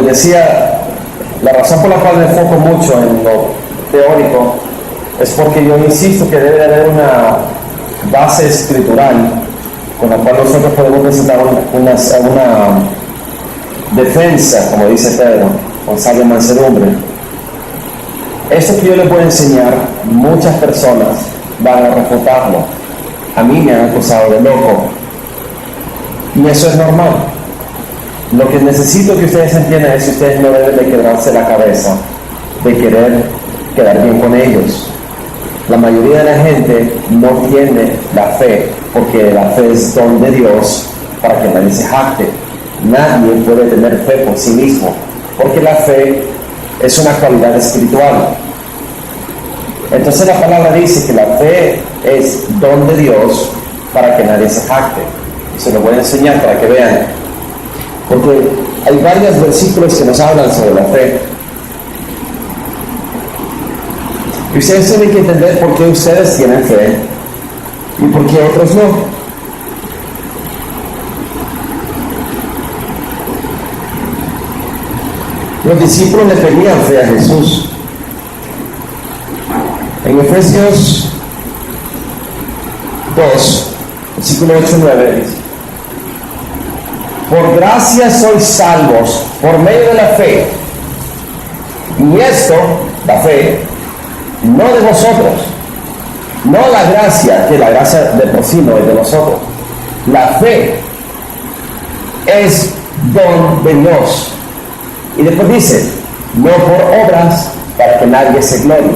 decía, la razón por la cual me enfoco mucho en lo teórico es porque yo insisto que debe de haber una base escritural con la cual nosotros podemos presentar una defensa, como dice Pedro, con sabia mansedumbre. Esto que yo les voy a enseñar, muchas personas van a refutarlo. A mí me han acusado de loco. Y eso es normal. Lo que necesito que ustedes entiendan es que ustedes no deben de quebrarse la cabeza de querer quedar bien con ellos. La mayoría de la gente no tiene la fe, porque la fe es don de Dios para que nadie se jacte. Nadie puede tener fe por sí mismo, porque la fe es una cualidad espiritual. Entonces la palabra dice que la fe es don de Dios para que nadie se jacte. Se lo voy a enseñar para que vean, porque hay varios versículos que nos hablan sobre la fe. Y ustedes tienen que entender por qué ustedes tienen fe y por qué otros no. Los discípulos le tenían fe a Jesús. En Efesios 2, versículo 8-9 dice: por gracia sois salvos por medio de la fe. Y esto, la fe, no de vosotros, no la gracia, que la gracia de por sí no es de nosotros. La fe es don de Dios. Y después dice, no por obras, para que nadie se glorie.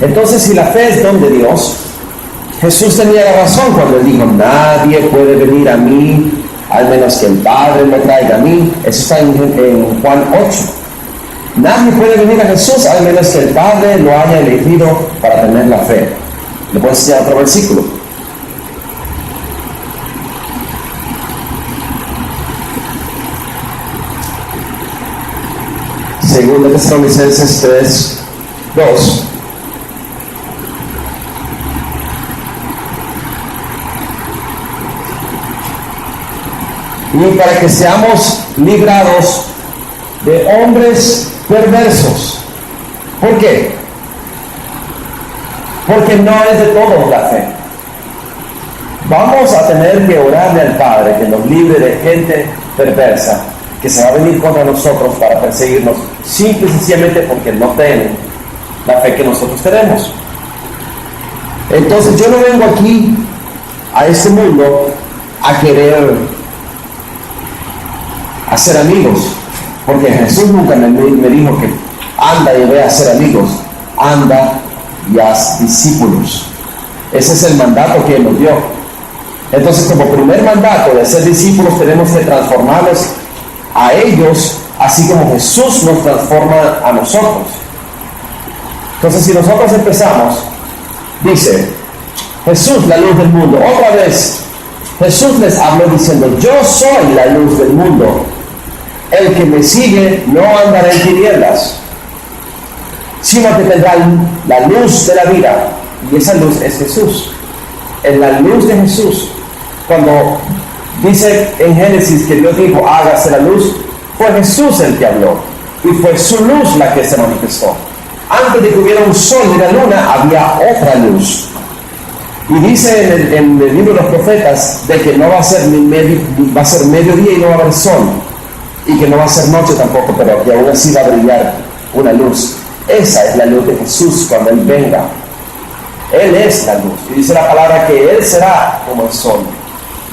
Entonces, si la fe es don de Dios, Jesús tenía la razón cuando él dijo, nadie puede venir a mí, al menos que el Padre me traiga a mí. Eso está en Juan 8. Nadie puede venir a Jesús al menos que el Padre lo haya elegido para tener la fe. Le puedo enseñar otro versículo. Según de Tesalonicenses 3:2. Y para que seamos librados de hombres perversos. ¿Por qué? Porque no es de todos la fe. Vamos a tener que orarle al Padre que nos libre de gente perversa que se va a venir contra nosotros para perseguirnos, simple y sencillamente porque no tienen la fe que nosotros tenemos. Entonces yo no vengo aquí a este mundo a querer hacer amigos, porque Jesús nunca me dijo que anda y ve a hacer amigos, anda y haz discípulos. Ese es el mandato que Él nos dio. Entonces, como primer mandato de ser discípulos, tenemos que transformarlos a ellos, así como Jesús nos transforma a nosotros. Entonces, si nosotros empezamos, dice, Jesús, la luz del mundo. Otra vez, Jesús les habló diciendo, yo soy la luz del mundo. El que me sigue no andará en tinieblas, sino que tendrá la luz de la vida. Y esa luz es Jesús. En la luz de Jesús, cuando dice en Génesis que Dios dijo, hágase la luz, fue Jesús el que habló. Y fue su luz la que se manifestó. Antes de que hubiera un sol y la luna, había otra luz. Y dice en el libro de los profetas de que no va a ser va a ser mediodía y no va a haber sol. Y que no va a ser noche tampoco, pero que aún así va a brillar una luz. Esa es la luz de Jesús cuando Él venga. Él es la luz. Y dice la palabra que Él será como el sol.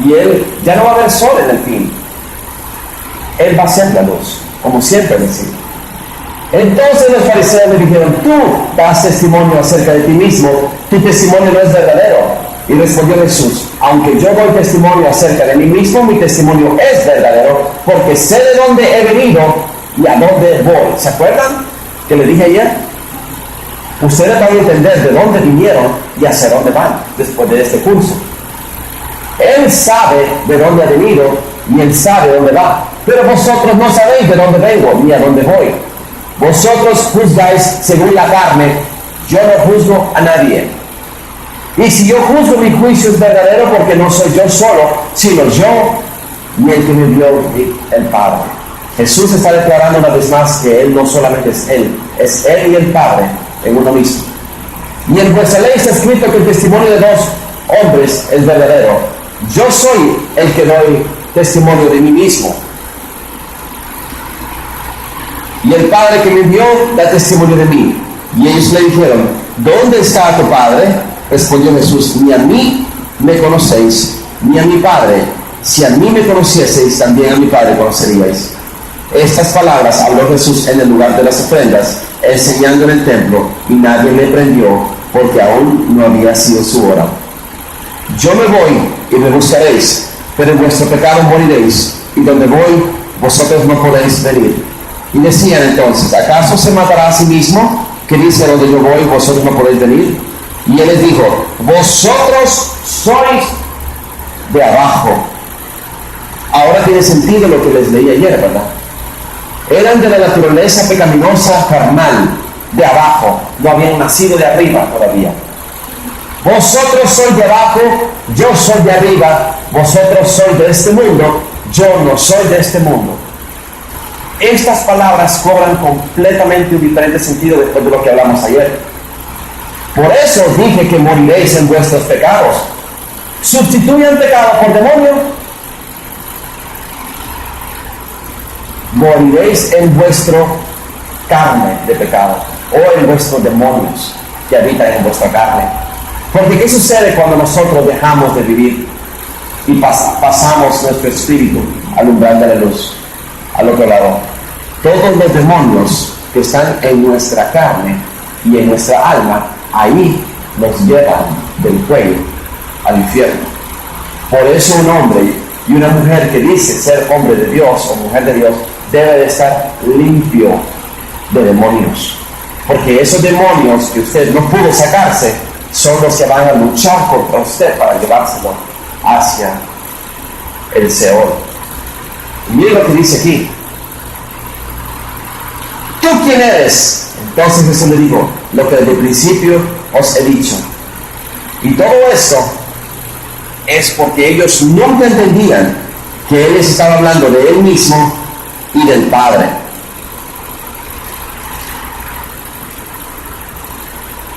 Y Él, ya no va a haber sol en el fin. Él va a ser la luz, como siempre decía. Entonces los fariseos le dijeron, tú das testimonio acerca de ti mismo, tu testimonio no es verdadero. Y respondió Jesús, aunque yo doy testimonio acerca de mí mismo, mi testimonio es verdadero, porque sé de dónde he venido y a dónde voy. ¿Se acuerdan que le dije ayer? Ustedes van a entender de dónde vinieron y hacia dónde van después de este curso. Él sabe de dónde ha venido y Él sabe dónde va. Pero vosotros no sabéis de dónde vengo ni a dónde voy. Vosotros juzgáis según la carne, yo no juzgo a nadie. Y si yo juzgo, mi juicio es verdadero, porque no soy yo solo, sino yo y el que me dio el Padre. Jesús está declarando una vez más que Él no solamente es Él y el Padre en uno mismo. Y en vuestra ley está escrito que el testimonio de dos hombres es verdadero. Yo soy el que doy testimonio de mí mismo. Y el Padre que me envió da testimonio de mí. Y ellos le dijeron, ¿dónde está tu Padre? Respondió Jesús, ni a mí me conocéis, ni a mi Padre. Si a mí me conocieseis, también a mi Padre conoceríais. Estas palabras habló Jesús en el lugar de las ofrendas, enseñando en el templo, y nadie le prendió, porque aún no había sido su hora. Yo me voy y me buscaréis, pero en vuestro pecado moriréis, y donde voy, vosotros no podéis venir. Y decían entonces, ¿acaso se matará a sí mismo, que dice, donde yo voy, vosotros no podéis venir? Y él les dijo, vosotros sois de abajo. Ahora tiene sentido lo que les leí ayer, ¿verdad? Eran de la naturaleza pecaminosa carnal, de abajo, no habían nacido de arriba todavía. Vosotros sois de abajo, yo soy de arriba, vosotros sois de este mundo, yo no soy de este mundo. Estas palabras cobran completamente un diferente sentido después de lo que hablamos ayer. Por eso os dije que moriréis en vuestros pecados. ¿Sustituyen pecado por demonio? Moriréis en vuestro carne de pecado, o en vuestros demonios que habitan en vuestra carne. Porque ¿qué sucede cuando nosotros dejamos de vivir y pasamos nuestro espíritu al umbral de la luz, al otro lado? Todos los demonios que están en nuestra carne y en nuestra alma, ahí nos llevan del cuello al infierno. Por eso un hombre y una mujer que dice ser hombre de Dios o mujer de Dios debe de estar limpio de demonios, porque esos demonios que usted no pudo sacarse son los que van a luchar contra usted para llevárselo hacia el Seol. Y miren lo que dice aquí. ¿Tú quién eres? Entonces Jesús le dijo, lo que desde el principio os he dicho. Y todo esto es porque ellos nunca entendían que Él les estaba hablando de Él mismo y del Padre.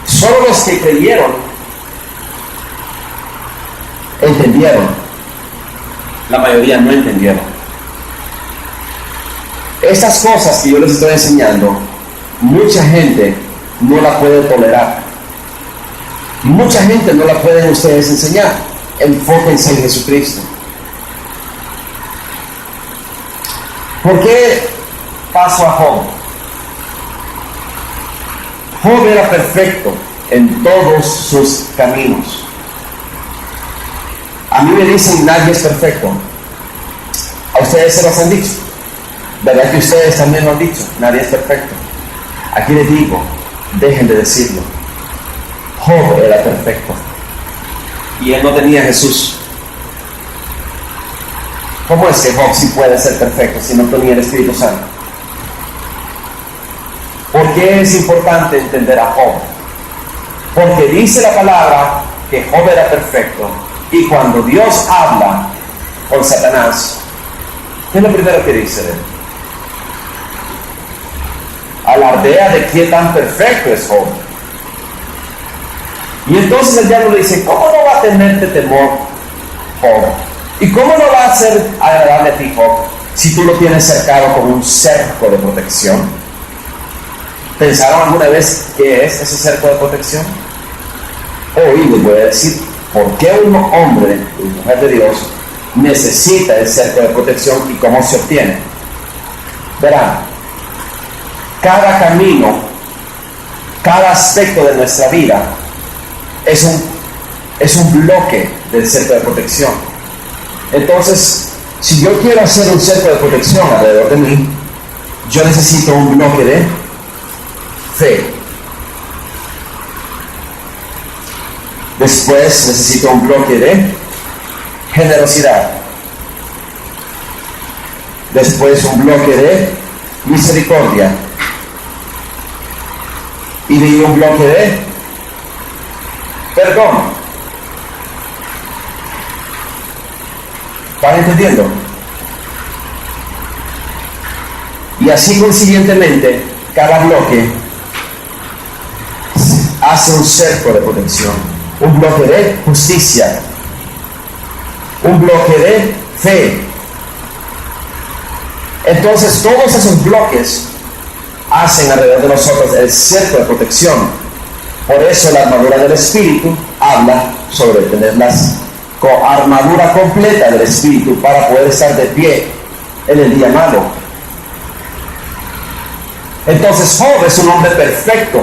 Solo los que creyeron entendieron. La mayoría no entendieron. Estas cosas que yo les estoy enseñando, mucha gente no la puede tolerar. Mucha gente no la pueden ustedes enseñar. Enfóquense en Jesucristo. ¿Por qué paso a Job? Job era perfecto en todos sus caminos. A mí me dicen nadie es perfecto. A ustedes se los han dicho. ¿Verdad que ustedes también lo han dicho? Nadie es perfecto. Aquí les digo, dejen de decirlo. Job era perfecto. Y él no tenía a Jesús. ¿Cómo es que Job sí puede ser perfecto si no tenía el Espíritu Santo? ¿Por qué es importante entender a Job? Porque dice la palabra que Job era perfecto. Y cuando Dios habla con Satanás, ¿qué es lo primero que dice de él? Alardea de qué tan perfecto es Job. Y entonces el diablo le dice, ¿cómo no va a tenerte temor, Job? ¿Y cómo no va a ser agradable a ti, Job, si tú lo tienes cercado con un cerco de protección? ¿Pensaron alguna vez qué es ese cerco de protección? Hoy les voy a decir por qué un hombre y mujer de Dios necesita el cerco de protección y cómo se obtiene. Verán, cada camino, cada aspecto de nuestra vida es un bloque del cerco de protección. Entonces, si yo quiero hacer un cerco de protección alrededor de mí, yo necesito un bloque de fe. Después necesito un bloque de generosidad. Después un bloque de misericordia. Y de un bloque de perdón. ¿Van entendiendo? Y así consiguientemente, cada bloque hace un cerco de protección, un bloque de justicia, un bloque de fe. Entonces todos esos bloques hacen alrededor de nosotros el cerco de protección. Por eso la armadura del Espíritu habla sobre tener la armadura completa del Espíritu para poder estar de pie en el día malo. Entonces Job es un hombre perfecto,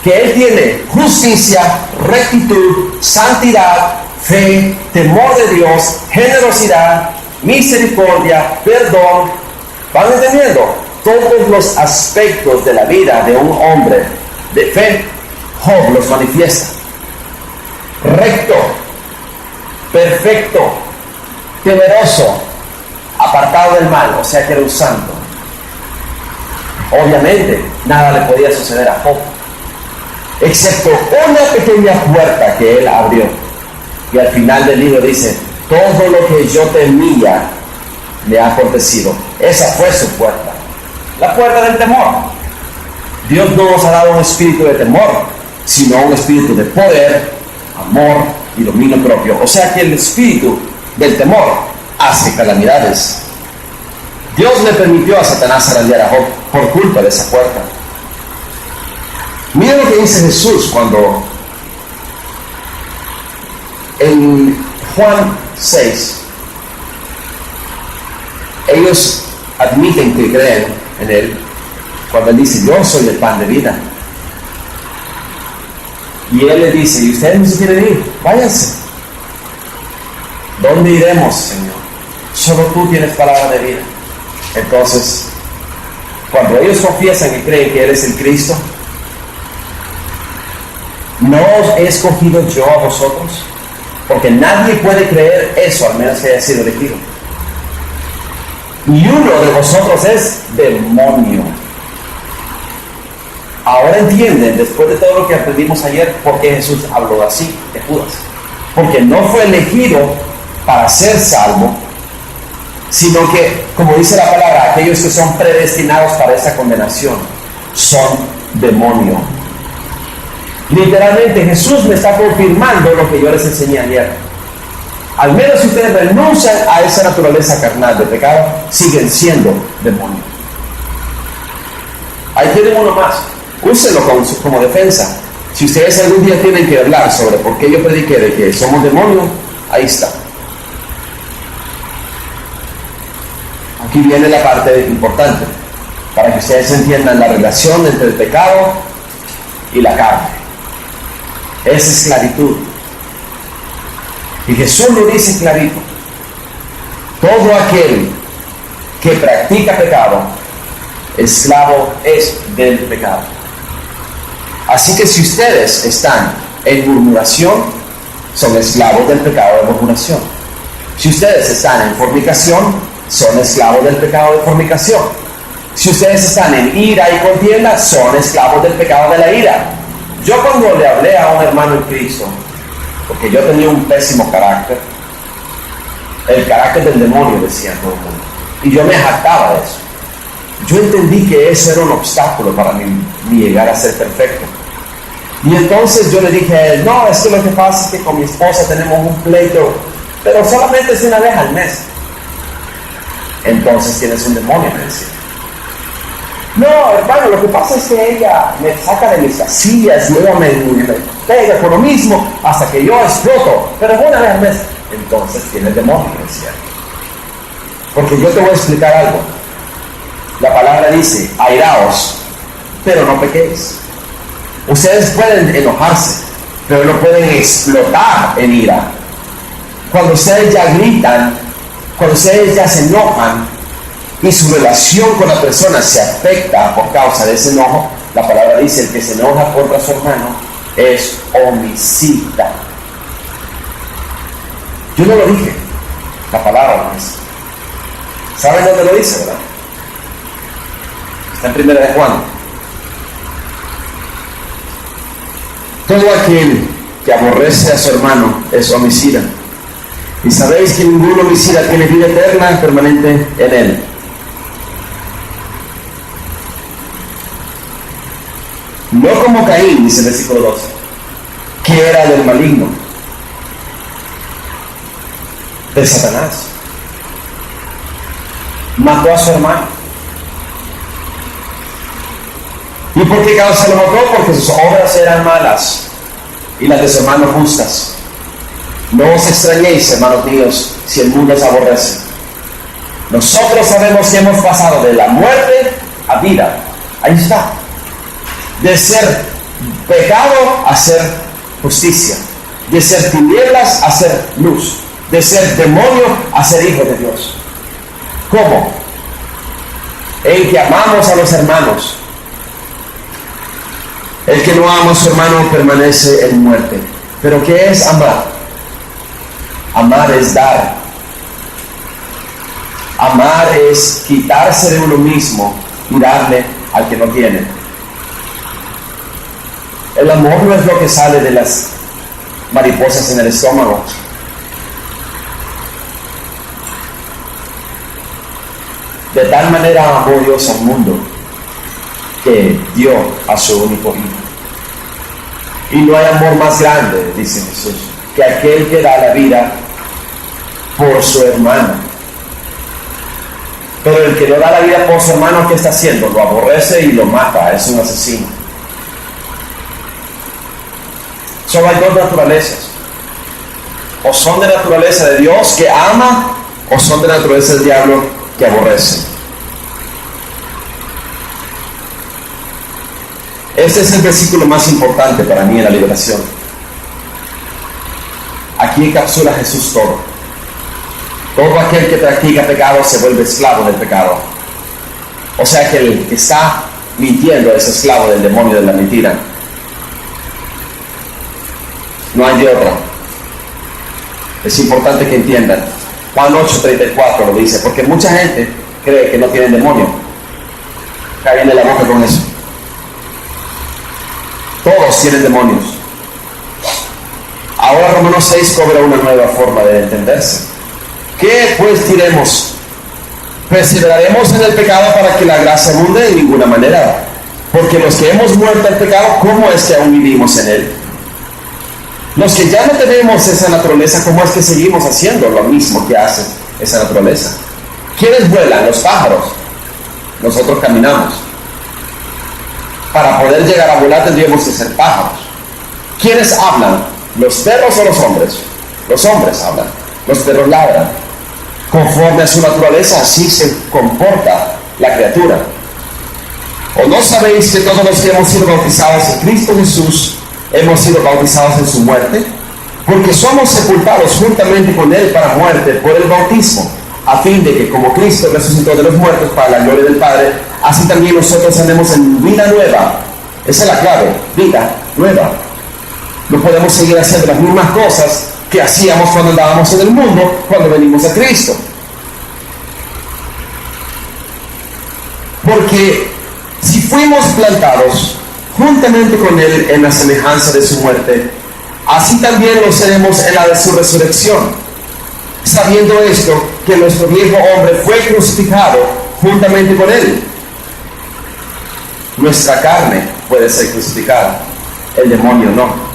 que él tiene justicia, rectitud, santidad, fe, temor de Dios, generosidad, misericordia, perdón. ¿Van entendiendo? Todos los aspectos de la vida de un hombre de fe, Job los manifiesta. Recto, perfecto, temeroso, apartado del mal, o sea que era un santo. Obviamente, nada le podía suceder a Job, excepto una pequeña puerta que él abrió. Y al final del libro dice, todo lo que yo temía me ha acontecido. Esa fue su puerta, la puerta del temor. Dios no nos ha dado un espíritu de temor, sino un espíritu de poder, amor y dominio propio. O sea que el espíritu del temor hace calamidades. Dios le permitió a Satanás zarandear a Job por culpa de esa puerta. Mira lo que dice Jesús cuando en Juan 6 ellos admiten que creen en él cuando él dice, yo soy el pan de vida. Y él le dice, ¿y ustedes no se quieren ir? Váyanse. ¿Dónde iremos, Señor? Solo tú tienes palabra de vida. Entonces, cuando ellos confiesan y creen que eres el Cristo, ¿no os he escogido yo a vosotros? Porque nadie puede creer eso, al menos que haya sido elegido. Y uno de vosotros es demonio. Ahora entienden, después de todo lo que aprendimos ayer, por qué Jesús habló así de Judas. Porque no fue elegido para ser salvo, sino que, como dice la palabra, aquellos que son predestinados para esa condenación son demonio. Literalmente Jesús me está confirmando lo que yo les enseñé ayer. Al menos si ustedes renuncian a esa naturaleza carnal de pecado, siguen siendo demonios. Ahí tienen uno más. Úsenlo como defensa. Si ustedes algún día tienen que hablar sobre por qué yo prediqué de que somos demonios, ahí está. Aquí viene la parte importante, para que ustedes entiendan la relación entre el pecado y la carne. Es esclavitud. Y Jesús lo dice clarito. Todo aquel que practica pecado, esclavo es del pecado. Así que si ustedes están en murmuración, son esclavos del pecado de murmuración. Si ustedes están en fornicación, son esclavos del pecado de fornicación. Si ustedes están en ira y contienda, son esclavos del pecado de la ira. Yo cuando le hablé a un hermano en Cristo, porque yo tenía un pésimo carácter, el carácter del demonio, decía todo el mundo, y yo me jactaba de eso. Yo entendí que eso era un obstáculo para mí llegar a ser perfecto. Y entonces yo le dije a él, no, es que lo que pasa es que con mi esposa tenemos un pleito, pero solamente es una vez al mes. Entonces tienes un demonio, me decía. No, hermano, lo que pasa es que ella me saca de mis casillas y ella me pega por lo mismo hasta que yo exploto, pero es una vez al mes. Entonces tienes demonio, me decía. Porque yo te voy a explicar algo. La palabra dice, airaos, pero no pequéis. Ustedes pueden enojarse, pero no pueden explotar en ira. Cuando ustedes ya gritan, cuando ustedes ya se enojan y su relación con la persona se afecta por causa de ese enojo, la palabra dice, el que se enoja contra su hermano es homicida. Yo no lo dije, la palabra lo dice. ¿Saben dónde lo dice, verdad? Está en 1 de Juan. Todo aquel que aborrece a su hermano es homicida. Y sabéis que ningún homicida tiene vida eterna permanente en él. No como Caín, dice el versículo 12, que era del maligno, de Satanás. Mató a su hermano. ¿Y por qué causa lo mató? Porque sus obras eran malas y las de su hermano justas. No os extrañéis, hermanos míos, si el mundo os aborrece. Nosotros sabemos que hemos pasado de la muerte a vida. Ahí está. De ser pecado a ser justicia. De ser tinieblas a ser luz. De ser demonio a ser hijo de Dios. ¿Cómo? En que amamos a los hermanos. El que no ama a su hermano permanece en muerte. ¿Pero qué es amar? Amar es dar. Amar es quitarse de uno mismo y darle al que no tiene. El amor no es lo que sale de las mariposas en el estómago. De tal manera amó Dios al mundo que dio a su único hijo. Y no hay amor más grande, dice Jesús, que aquel que da la vida por su hermano. Pero el que no da la vida por su hermano, ¿qué está haciendo? Lo aborrece y lo mata, es un asesino. Solo hay dos naturalezas. O son de naturaleza de Dios que ama, o son de naturaleza del diablo que aborrece. Este es el versículo más importante para mí en la liberación. Aquí encapsula Jesús todo. Todo aquel que practica pecado se vuelve esclavo del pecado. O sea que el que está mintiendo es esclavo del demonio de la mentira. No hay de otra. Es importante que entiendan. Juan 8:34 lo dice, porque mucha gente cree que no tienen demonio. Caen de la boca con eso. Todos tienen demonios. Ahora Romanos 6 cobra una nueva forma de entenderse. ¿Qué pues diremos? ¿Perseveraremos en el pecado para que la gracia abunde? De ninguna manera. Porque los que hemos muerto al pecado, ¿cómo es que aún vivimos en él? Los que ya no tenemos esa naturaleza, ¿cómo es que seguimos haciendo lo mismo que hace esa naturaleza? ¿Quiénes vuelan? Los pájaros. Nosotros caminamos. Para poder llegar a volar tendríamos que ser pájaros. ¿Quiénes hablan? ¿Los perros o los hombres? Los hombres hablan. Los perros ladran. Conforme a su naturaleza, así se comporta la criatura. ¿O no sabéis que todos los que hemos sido bautizados en Cristo Jesús hemos sido bautizados en su muerte? Porque somos sepultados juntamente con él para muerte por el bautismo, a fin de que como Cristo resucitó de los muertos para la gloria del Padre, así también nosotros andemos en vida nueva. Esa es la clave, vida nueva. No podemos seguir haciendo las mismas cosas que hacíamos cuando andábamos en el mundo, cuando venimos a Cristo. Porque si fuimos plantados juntamente con él en la semejanza de su muerte, así también lo seremos en la de su resurrección, sabiendo esto, que nuestro viejo hombre fue crucificado juntamente con él. Nuestra carne puede ser crucificada, el demonio no.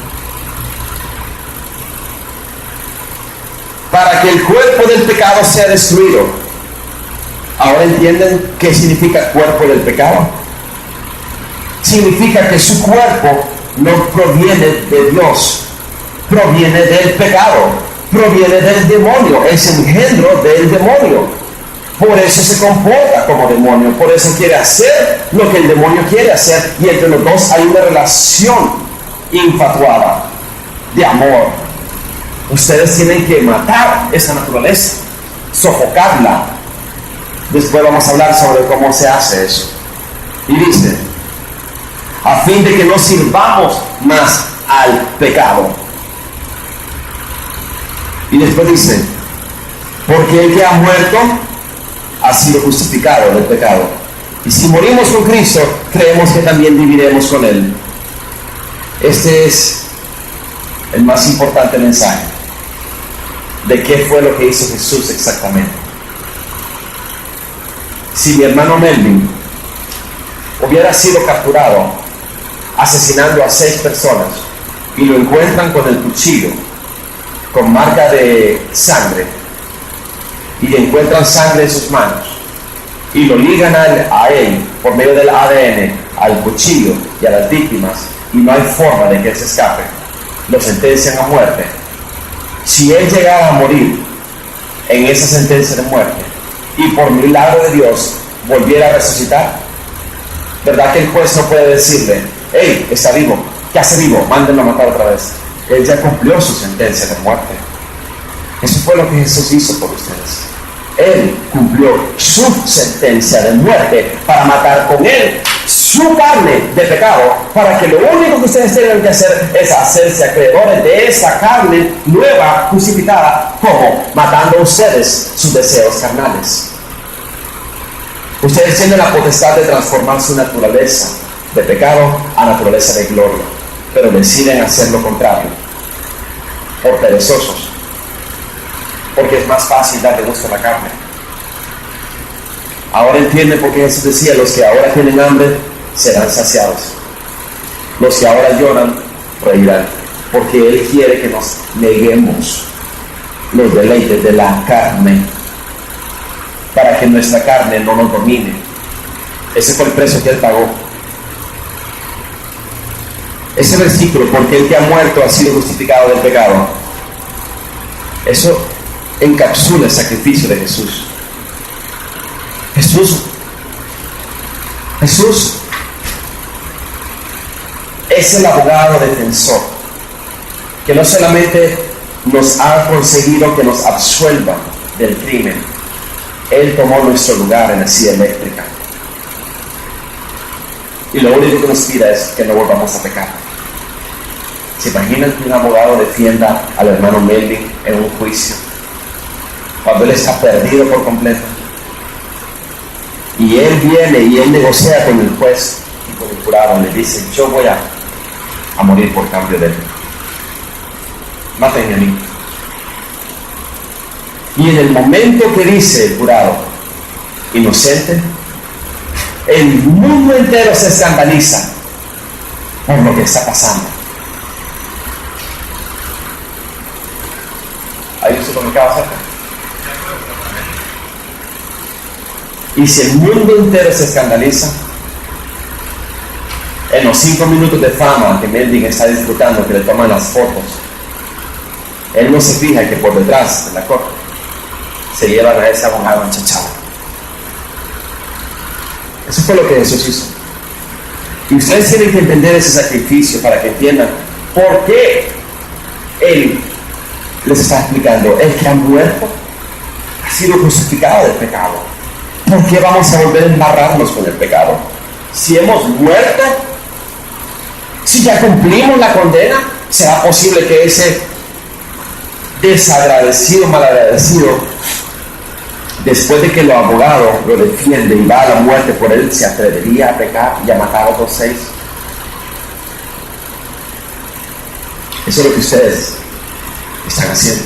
Para que el cuerpo del pecado sea destruido. ¿Ahora entienden qué significa cuerpo del pecado? Significa que su cuerpo no proviene de Dios, proviene del pecado, proviene del demonio, es engendro del demonio. Por eso se comporta como demonio, por eso quiere hacer lo que el demonio quiere hacer, y entre los dos hay una relación infatuada de amor. Ustedes tienen que matar esa naturaleza, sofocarla. Después vamos a hablar sobre cómo se hace eso. Y dice, a fin de que no sirvamos más al pecado. Y después dice, porque el que ha muerto ha sido justificado del pecado. Y si morimos con Cristo, creemos que también viviremos con él. Este es el más importante mensaje de qué fue lo que hizo Jesús exactamente. Si mi hermano Melvin hubiera sido capturado, asesinando a 6 personas y lo encuentran con el cuchillo, con marca de sangre, y encuentran sangre en sus manos, y lo ligan a él por medio del ADN al cuchillo y a las víctimas, y no hay forma de que él se escape, lo sentencian a muerte. Si él llegara a morir en esa sentencia de muerte y por milagro de Dios volviera a resucitar, ¿verdad que el juez no puede decirle: hey, está vivo, ¿qué hace vivo? Mándenlo a matar otra vez? Él ya cumplió su sentencia de muerte. Eso fue lo que Jesús hizo por ustedes. Él cumplió su sentencia de muerte para matar con él su carne de pecado, para que lo único que ustedes tengan que hacer es hacerse acreedores de esa carne nueva, justificada, como matando a ustedes sus deseos carnales. Ustedes tienen la potestad de transformar su naturaleza de pecado a naturaleza de gloria, pero deciden hacer lo contrario, por perezosos, porque es más fácil darle gusto a la carne. Ahora entienden por qué Jesús decía: los que ahora tienen hambre serán saciados, los que ahora lloran reirán, porque Él quiere que nos neguemos los deleites de la carne, para que nuestra carne no nos domine. Ese fue el precio que Él pagó. Ese versículo, porque el que ha muerto ha sido justificado del pecado, eso encapsula el sacrificio de Jesús. Jesús es el abogado defensor que no solamente nos ha conseguido que nos absuelva del crimen, Él tomó nuestro lugar en la silla eléctrica, y lo único que nos pide es que no volvamos a pecar. ¿Se imaginan que un abogado defienda al hermano Melvin en un juicio cuando él está perdido por completo? Y él viene y él negocia con el juez y con el jurado, le dice: yo voy a morir por cambio de él, mátenme a mí. Y en el momento que dice el jurado inocente, el mundo entero se escandaliza por lo que está pasando. ¿Hay un supermercado cerca? Y si el mundo entero se escandaliza, en los 5 minutos de fama que Melvin está disfrutando, que le toman las fotos, él no se fija que por detrás de la corte se llevan a ese abogado enchachado. Eso fue lo que Jesús hizo. Y ustedes tienen que entender ese sacrificio para que entiendan por qué Él les está explicando: el que ha muerto ha sido crucificado del pecado. ¿Por qué vamos a volver a embarrarnos con el pecado? Si hemos muerto, si ya cumplimos la condena, ¿será posible que ese desagradecido, malagradecido, después de que el abogado lo defiende y va a la muerte por él, se atrevería a pecar y a matar a otros 6? Eso es lo que ustedes están haciendo.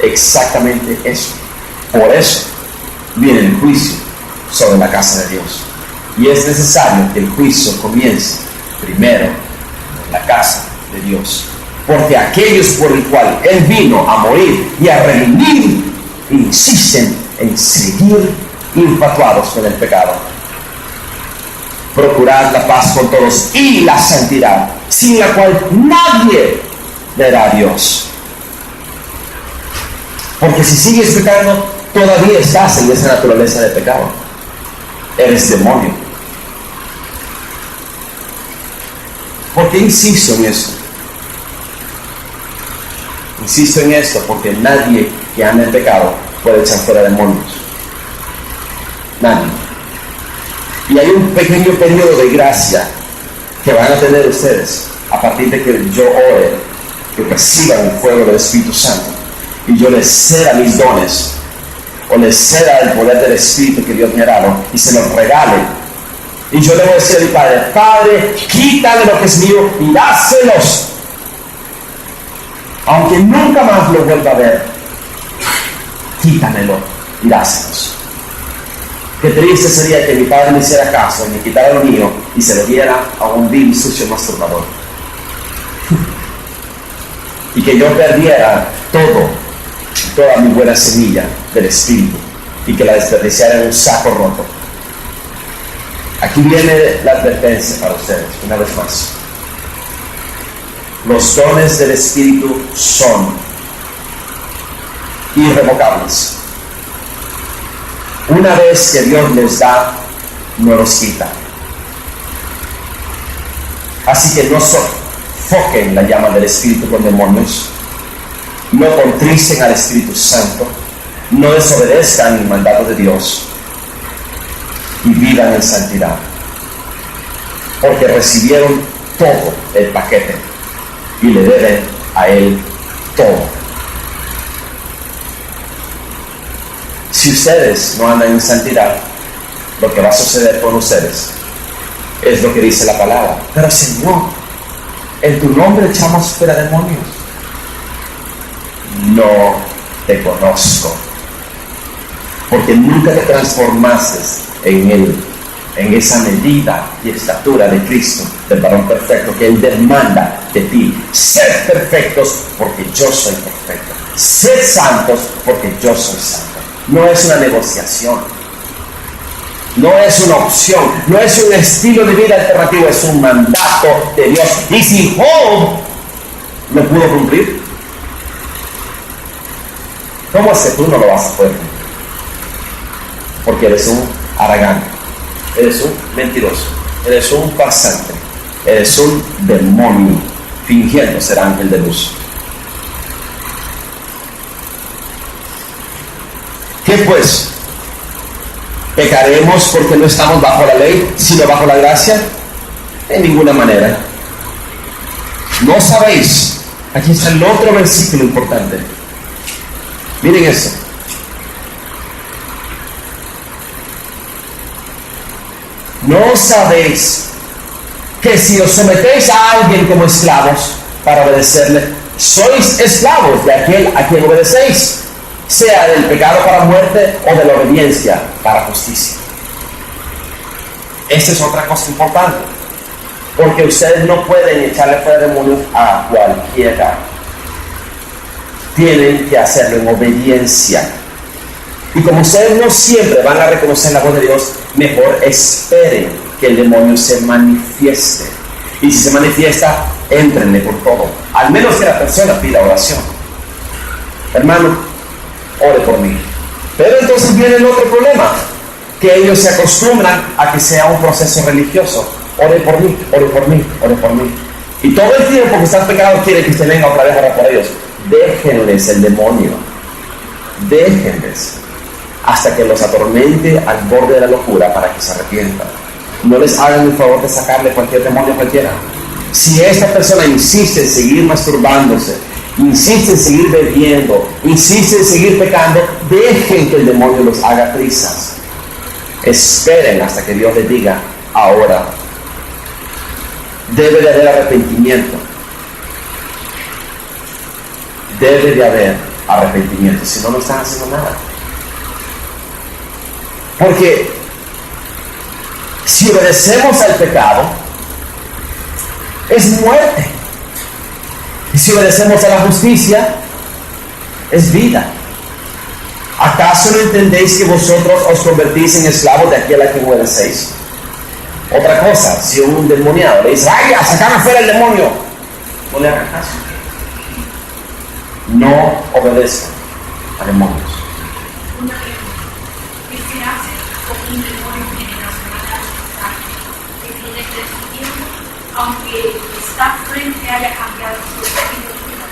Exactamente eso. Por eso viene el juicio sobre la casa de Dios. Y es necesario que el juicio comience primero en la casa de Dios. Porque aquellos por el cual Él vino a morir y a redimir insisten en seguir infatuados con el pecado. Procurad la paz con todos y la santidad, sin la cual nadie verá a Dios. Porque si sigues pecando, todavía estás en esa naturaleza de pecado. Eres demonio. ¿Por qué insisto en esto? Insisto en esto porque nadie que anda en pecado puede echar fuera demonios. Nadie. Y hay un pequeño periodo de gracia que van a tener ustedes a partir de que yo ore, que reciban el fuego del Espíritu Santo y yo les ceda mis dones, o les ceda el poder del Espíritu que Dios me ha dado y se los regale. Y yo le voy a decir a mi Padre: Padre, quítale lo que es mío y dáselos, aunque nunca más lo vuelva a ver. Quítamelo y dáselos. Qué triste sería que mi padre me hiciera caso y me quitara lo mío y se lo diera a un vil, sucio masturbador. Y que yo perdiera toda mi buena semilla del Espíritu y que la desperdiciara en un saco roto. Aquí viene la advertencia para ustedes, una vez más. Los dones del Espíritu son irrevocables. Una vez que Dios los da, no los quita. Así que no sofoquen la llama del Espíritu con demonios, no contristen al Espíritu Santo, no desobedezcan el mandato de Dios y vivan en santidad, porque recibieron todo el paquete y le deben a Él todo. Si ustedes no andan en santidad, lo que va a suceder con ustedes es lo que dice la palabra. Pero Señor, en tu nombre echamos fuera demonios. No te conozco, porque nunca te transformaste en esa medida y estatura de Cristo, del varón perfecto, que Él demanda de ti. Sed perfectos porque yo soy perfecto. Sed santos porque yo soy santo. No es una negociación, no es una opción, no es un estilo de vida alternativo, es un mandato de Dios. Y si Job lo pudo cumplir, ¿cómo es que tú no lo vas a poder cumplir? Porque eres un arrogante, eres un mentiroso, eres un farsante, eres un demonio fingiendo ser ángel de luz. ¿Qué pues? ¿Pecaremos porque no estamos bajo la ley, sino bajo la gracia? En ninguna manera. ¿No sabéis? Aquí está el otro versículo importante. Miren eso. ¿No sabéis que si os sometéis a alguien como esclavos para obedecerle, sois esclavos de aquel a quien obedecéis, sea del pecado para muerte o de la obediencia para justicia? Esta es otra cosa importante, porque ustedes no pueden echarle fuera demonios a cualquiera. Tienen que hacerlo en obediencia. Y como ustedes no siempre van a reconocer la voz de Dios, mejor esperen que el demonio se manifieste. Y si se manifiesta, éntrenle por todo, al menos que la persona pida oración. Hermano, ore por mí. Pero entonces viene el otro problema, que ellos se acostumbran a que sea un proceso religioso. Ore por mí, ore por mí, ore por mí. Y todo el tiempo que están pecados quiere que usted venga otra vez a orar por ellos. Déjenles el demonio. Déjenles hasta que los atormente al borde de la locura para que se arrepientan. No les hagan el favor de sacarle cualquier demonio a cualquiera. Si esta persona insiste en seguir masturbándose, insiste en seguir bebiendo, insiste en seguir pecando, dejen que el demonio los haga trizas. Esperen hasta que Dios les diga, ahora. Debe de haber arrepentimiento. Debe de haber arrepentimiento, si no, no están haciendo nada. Porque si obedecemos al pecado, es muerte. Y si obedecemos a la justicia, es vida. ¿Acaso no entendéis que vosotros os convertís en esclavos de aquel a quien obedecéis? Otra cosa, si un endemoniado le dice, ¡vaya, sacame fuera el demonio!, no le hagan caso. No obedezcan a demonios. ¿Qué se hace con un demonio generacional que tiene crecimiento, aunque está frente haya cambiado su estilo de vida?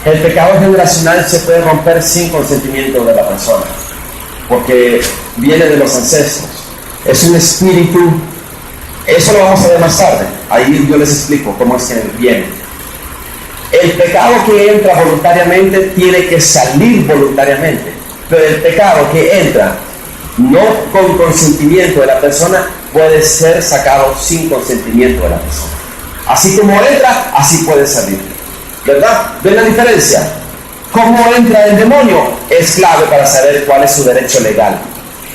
El pecado generacional se puede romper sin consentimiento de la persona, porque viene de los ancestros. Es un espíritu. Eso lo vamos a ver más tarde. Ahí yo les explico cómo es que viene. El pecado que entra voluntariamente tiene que salir voluntariamente, pero el pecado que entra no con consentimiento de la persona puede ser sacado sin consentimiento de la persona. Así como entra, así puede salir. ¿Verdad? ¿Ven la diferencia? ¿Cómo entra el demonio? Es clave para saber cuál es su derecho legal.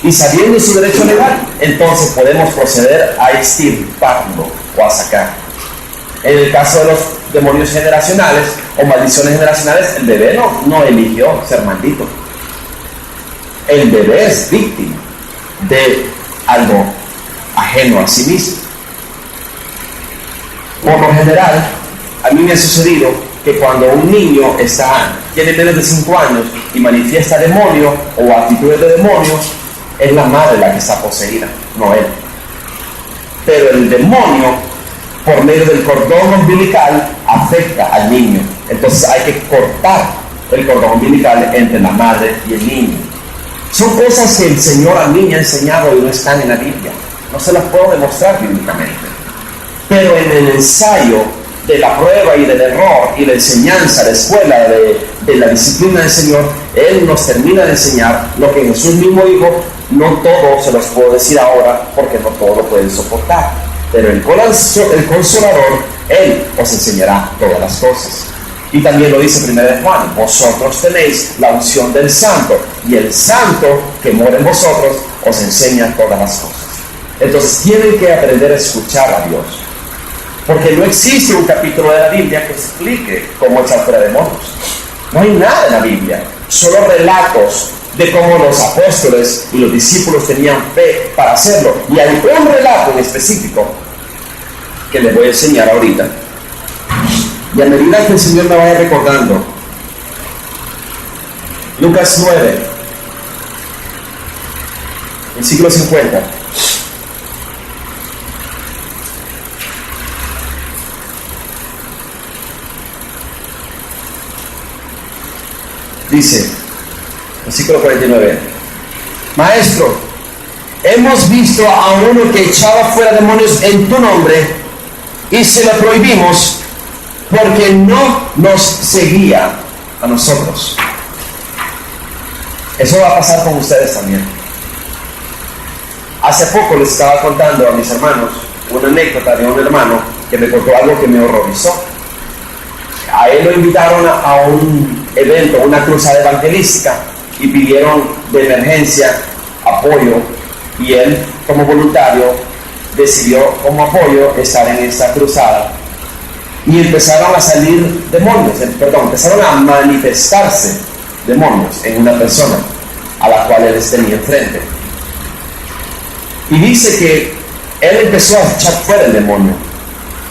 y sabiendo su derecho legal, entonces podemos proceder a extirparlo o a sacar. En el caso de los demonios generacionales o maldiciones generacionales, el bebé no eligió ser maldito. El bebé es víctima de algo ajeno a sí mismo. Por lo general, a mí me ha sucedido que cuando un niño tiene menos de 5 años y manifiesta demonio o actitudes de demonio, es la madre la que está poseída, no él. Pero el demonio, por medio del cordón umbilical, afecta al niño. Entonces hay que cortar el cordón umbilical entre la madre y el niño. Son cosas que el Señor a mí me ha enseñado y no están en la Biblia. No se las puedo demostrar bíblicamente. Pero en el ensayo de la prueba y del error y la enseñanza, la escuela de la disciplina del Señor, Él nos termina de enseñar lo que Jesús mismo dijo. No todo se los puedo decir ahora porque no todo lo pueden soportar, pero el Consolador, Él os enseñará todas las cosas. Y también lo dice 1 Juan: vosotros tenéis la unción del Santo, y el Santo que mora en vosotros os enseña todas las cosas. Entonces tienen que aprender a escuchar a Dios, porque no existe un capítulo de la Biblia que explique cómo echar fuera demonios. No hay nada en la Biblia, solo relatos de cómo los apóstoles y los discípulos tenían fe para hacerlo. Y hay un relato en específico que les voy a enseñar ahorita. Y a medida que el Señor me vaya recordando, Lucas 9, versículo 50. Dice, versículo 49: Maestro, hemos visto a uno que echaba fuera demonios en tu nombre y se lo prohibimos porque no nos seguía a nosotros. Eso va a pasar con ustedes también. Hace poco les estaba contando a mis hermanos una anécdota de un hermano que me contó algo que me horrorizó. A él lo invitaron a un evento, una cruzada evangelística, y pidieron de emergencia apoyo, y él como voluntario decidió como apoyo estar en esta cruzada, y empezaron a salir demonios, empezaron a manifestarse demonios en una persona a la cual él tenía enfrente. Y dice que él empezó a echar fuera el demonio,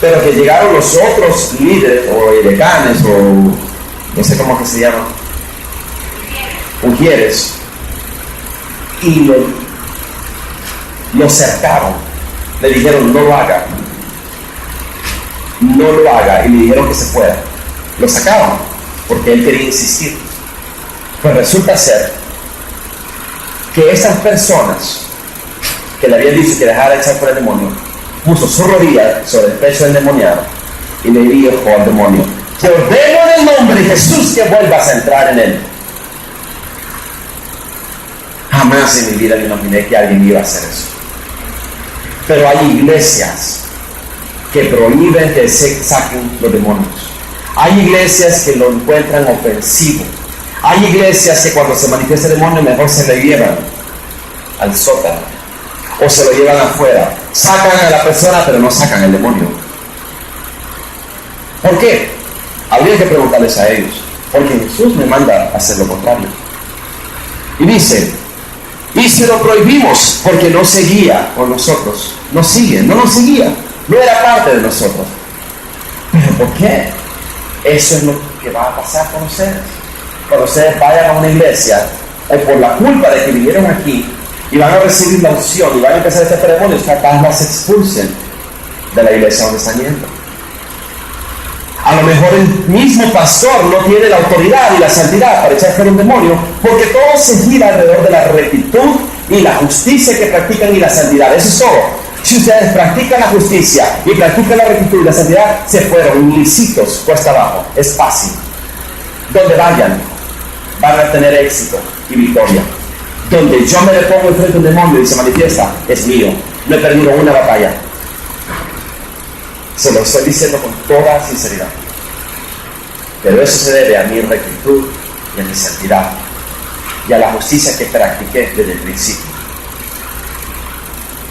pero que llegaron los otros líderes o edecanes o no sé cómo que se llaman, ujieres, y lo cercaron, le dijeron no lo haga, y le dijeron que se fuera. Lo sacaron porque él quería insistir. Pues resulta ser que esas personas que le habían dicho que dejara de echar fuera el demonio, puso su rodilla sobre el pecho del demoniado y le dijo al demonio: te ordeno en el nombre de Jesús que vuelvas a entrar en él. Jamás en mi vida me imaginé que alguien iba a hacer eso. Pero hay iglesias que prohíben que se saquen los demonios. Hay iglesias que lo encuentran ofensivo. Hay iglesias que cuando se manifiesta el demonio mejor se lo llevan al sótano o se lo llevan afuera. Sacan a la persona pero no sacan el demonio. ¿Por qué? Habría que preguntarles a ellos, porque Jesús me manda a hacer lo contrario. Y dice: y se lo prohibimos porque no seguía con nosotros. No nos seguía, no era parte de nosotros. ¿Pero por qué? Eso es lo que va a pasar con ustedes. Cuando ustedes vayan a una iglesia, o por la culpa de que vinieron aquí, y van a recibir la unción, y van a empezar este demonio, capaz las expulsen de la iglesia donde están yendo. A lo mejor el mismo pastor no tiene la autoridad y la santidad para echar fuera un demonio, porque todo se gira alrededor de la rectitud y la justicia que practican y la santidad. Eso es todo. Si ustedes practican la justicia y practican la rectitud y la santidad, se fueron ilícitos cuesta abajo. Es fácil. Donde vayan, van a tener éxito y victoria. Donde yo me le pongo enfrente a un demonio y se manifiesta, es mío. No he perdido una batalla. Se lo estoy diciendo con toda sinceridad. Pero eso se debe a mi rectitud y a mi santidad y a la justicia que practiqué desde el principio.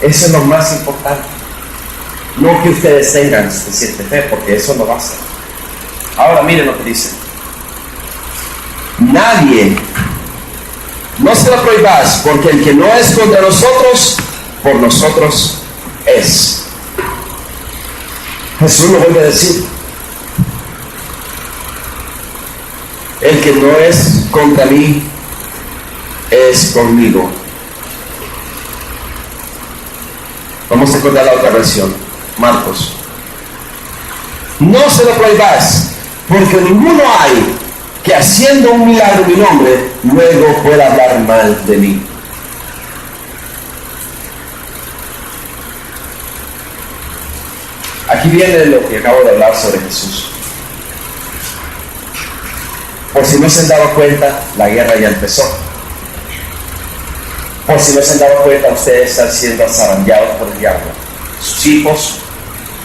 Eso es lo más importante. No que ustedes tengan suficiente fe, porque eso no basta. Ahora miren lo que dice. Nadie, no se lo prohibáis, porque el que no es contra nosotros, por nosotros es. Jesús lo vuelve a decir. El que no es contra mí, es conmigo. Vamos a recordar la otra versión, Marcos. No se lo prohibáis, porque ninguno hay que haciendo un milagro en mi nombre, luego pueda hablar mal de mí. Aquí viene lo que acabo de hablar sobre Jesús. Por si no se han dado cuenta, la guerra ya empezó. Por si no se han dado cuenta, ustedes están siendo zarandeados por el diablo. Sus hijos,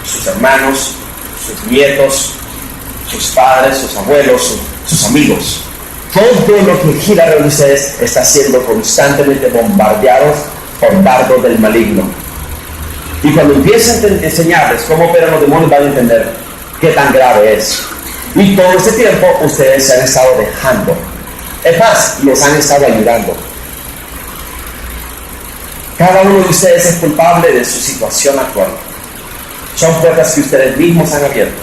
sus hermanos, sus nietos, sus padres, sus abuelos, sus amigos. Todo lo que gira alrededor de ustedes está siendo constantemente bombardeados por dardos del maligno. Y cuando empiecen a enseñarles cómo operan los demonios, van a entender qué tan grave es. Y todo este tiempo ustedes se han estado dejando. Es más, los han estado ayudando. Cada uno de ustedes es culpable de su situación actual. Son puertas que ustedes mismos han abierto.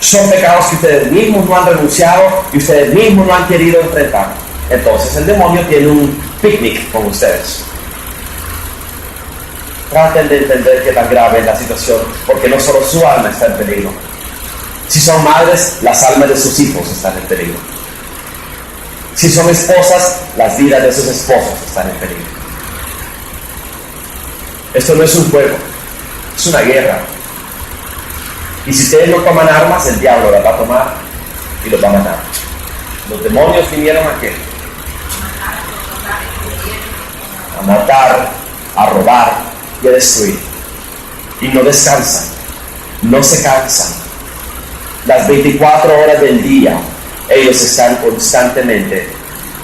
Son pecados que ustedes mismos no han renunciado y ustedes mismos no han querido enfrentar. Entonces el demonio tiene un picnic con ustedes. Traten de entender qué tan grave es la situación, porque no solo su alma está en peligro. Si son madres, las almas de sus hijos están en peligro. Si son esposas, las vidas de sus esposos están en peligro. Esto no es un juego, es una guerra. Y si ustedes no toman armas, el diablo las va a tomar y los va a matar. Los demonios vinieron a qué? A matar, a robar y a destruir. Y no descansan, no se cansan. Las 24 horas del día, ellos están constantemente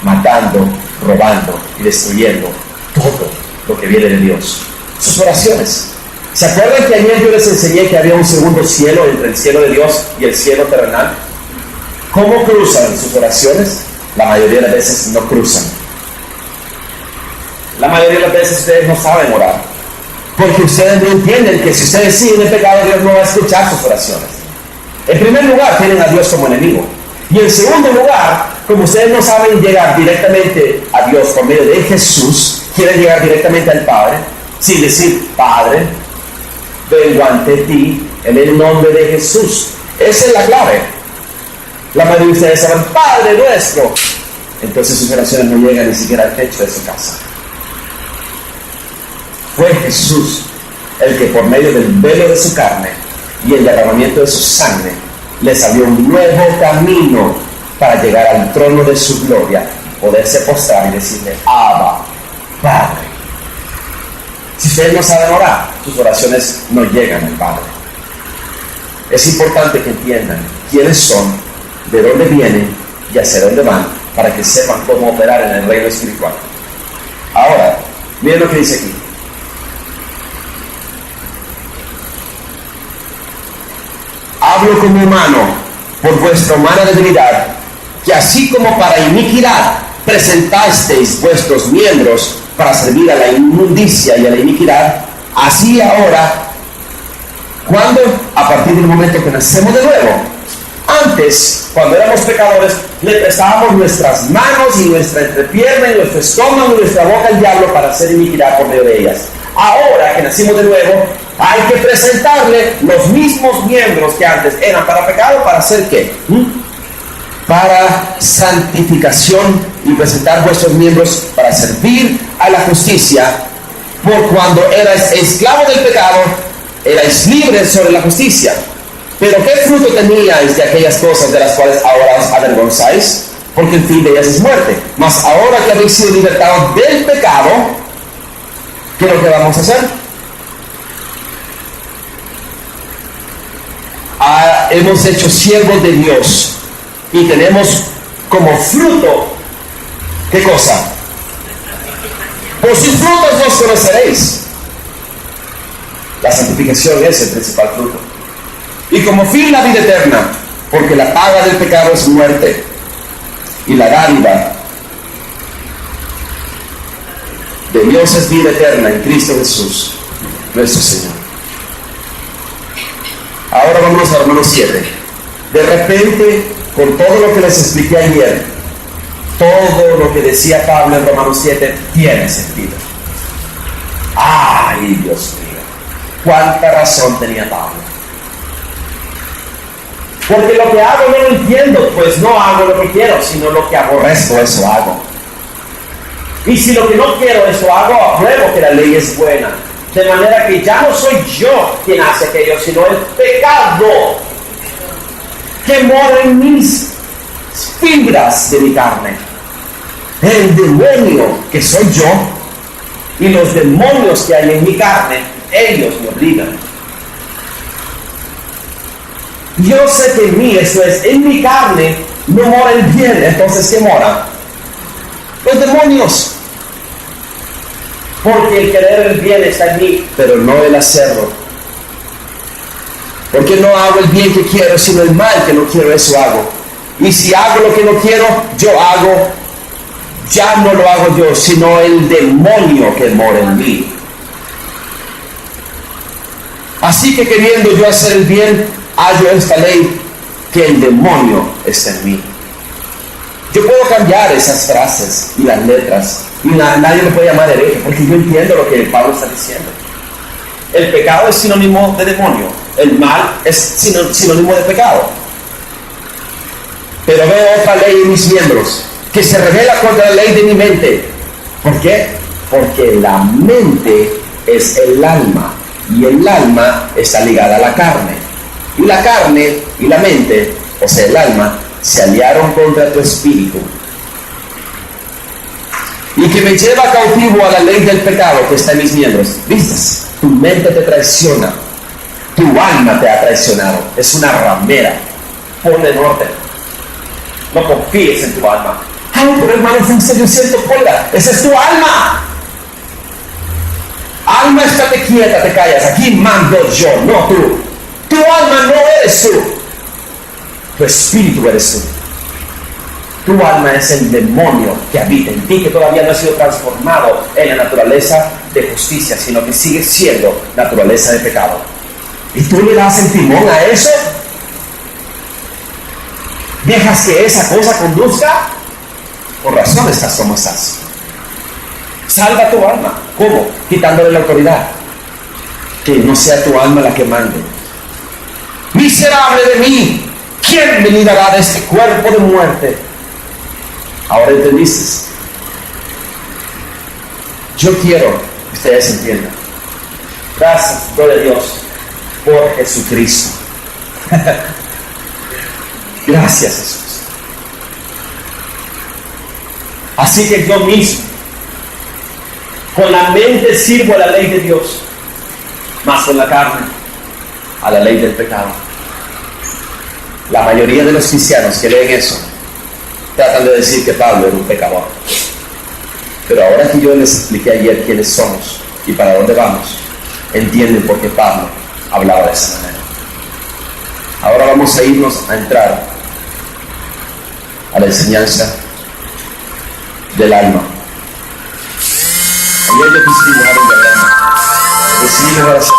matando, robando y destruyendo todo lo que viene de Dios. Sus oraciones. ¿Se acuerdan que ayer yo les enseñé que había un segundo cielo entre el cielo de Dios y el cielo terrenal? ¿Cómo cruzan sus oraciones? La mayoría de las veces no cruzan. La mayoría de las veces ustedes no saben orar, porque ustedes no entienden que si ustedes siguen el pecado, Dios no va a escuchar sus oraciones. En primer lugar, tienen a Dios como enemigo. Y en segundo lugar, como ustedes no saben llegar directamente a Dios por medio de Jesús, quieren llegar directamente al Padre, sin decir, Padre, vengo ante ti en el nombre de Jesús. Esa es la clave. La mayoría de ustedes saben, Padre nuestro. Entonces sus oraciones no llegan ni siquiera al techo de su casa. Fue Jesús el que por medio del velo de su carne y el derramamiento de su sangre les abrió un nuevo camino para llegar al trono de su gloria y poderse postrar y decirle, Abba, Padre. Si ustedes no saben orar, sus oraciones no llegan al Padre. Es importante que entiendan quiénes son, de dónde vienen y hacia dónde van, para que sepan cómo operar en el reino espiritual. Ahora, miren lo que dice aquí. Hablo como humano por vuestra humana debilidad, que así como para iniquidad presentasteis vuestros miembros para servir a la inmundicia y a la iniquidad, así ahora, cuando a partir del momento que nacemos de nuevo, antes, cuando éramos pecadores, le prestábamos nuestras manos y nuestra entrepierna y nuestro estómago y nuestra boca al diablo para hacer iniquidad por medio de ellas. Ahora que nacimos de nuevo, hay que presentarle los mismos miembros que antes eran para pecado, ¿para hacer qué? Para santificación, y presentar vuestros miembros para servir a la justicia. Por cuando erais esclavos del pecado, erais libres sobre la justicia. Pero ¿qué fruto teníais de aquellas cosas de las cuales ahora os avergonzáis? Porque el fin de ellas es muerte. Mas ahora que habéis sido libertados del pecado, ¿qué es lo que vamos a hacer? Hemos hecho siervos de Dios y tenemos como fruto, ¿qué cosa? Por sus frutos los conoceréis. La santificación es el principal fruto. Y como fin la vida eterna, porque la paga del pecado es muerte, y la dádiva de Dios es vida eterna en Cristo Jesús, nuestro Señor. Ahora vamos a Romanos 7. De repente, con todo lo que les expliqué ayer, todo lo que decía Pablo en Romanos 7 tiene sentido. ¡Ay, Dios mío! ¿Cuánta razón tenía Pablo? Porque lo que hago no lo entiendo, pues no hago lo que quiero, sino lo que aborrezco, eso hago. Y si lo que no quiero, eso hago, apruebo que la ley es buena. De manera que ya no soy yo quien hace aquello, sino el pecado que mora en mis fibras de mi carne. El demonio que soy yo y los demonios que hay en mi carne, ellos me obligan. Yo sé que en mí, esto es, en mi carne no mora el bien. Entonces, ¿qué mora? Los demonios. Porque el querer el bien está en mí, pero no el hacerlo. Porque no hago el bien que quiero, sino el mal que no quiero, eso hago. Y si hago lo que no quiero, yo hago, ya no lo hago yo, sino el demonio que mora en mí. Así que queriendo yo hacer el bien, hallo esta ley, que el demonio está en mí. Yo puedo cambiar esas frases y las letras, y nadie me puede llamar hereje, porque yo entiendo lo que Pablo está diciendo. El pecado es sinónimo de demonio, el mal es sinónimo de pecado. Pero veo otra ley en mis miembros, que se revela contra la ley de mi mente. ¿Por qué? Porque la mente es el alma, y el alma está ligada a la carne. Y la carne y la mente, o sea el alma, se aliaron contra tu espíritu. Y que me lleva cautivo a la ley del pecado que está en mis miembros. ¿Viste? Tu mente te traiciona. Tu alma te ha traicionado. Es una ramera. Ponle en orden. No confíes en tu alma. Ay, pero hermano, en serio, siento cuerda. Esa es tu alma. Alma, estate quieta, te callas. Aquí mando yo, no tú. Tu alma no eres tú. Tu espíritu eres tú. Tu alma es el demonio que habita en ti, que todavía no ha sido transformado en la naturaleza de justicia, sino que sigue siendo naturaleza de pecado. ¿Y tú le das el timón a eso? ¿Dejas que esa cosa conduzca? Por razón estás como estás. Salva tu alma. ¿Cómo? Quitándole la autoridad. Que no sea tu alma la que mande. Miserable de mí, ¿quién me librará de este cuerpo de muerte? Ahora entendiste. Yo quiero que ustedes entiendan. Gracias, gloria a Dios, por Jesucristo. Gracias, Jesús. Así que yo mismo, con la mente sirvo a la ley de Dios, más con la carne a la ley del pecado. La mayoría de los cristianos que leen eso tratan de decir que Pablo era un pecador. Pero ahora que yo les expliqué ayer quiénes somos y para dónde vamos, entienden por qué Pablo hablaba de esa manera. Ahora vamos a irnos a entrar a la enseñanza del alma. Ayer yo quise dibujar un diagrama. Decidí mejor hacer.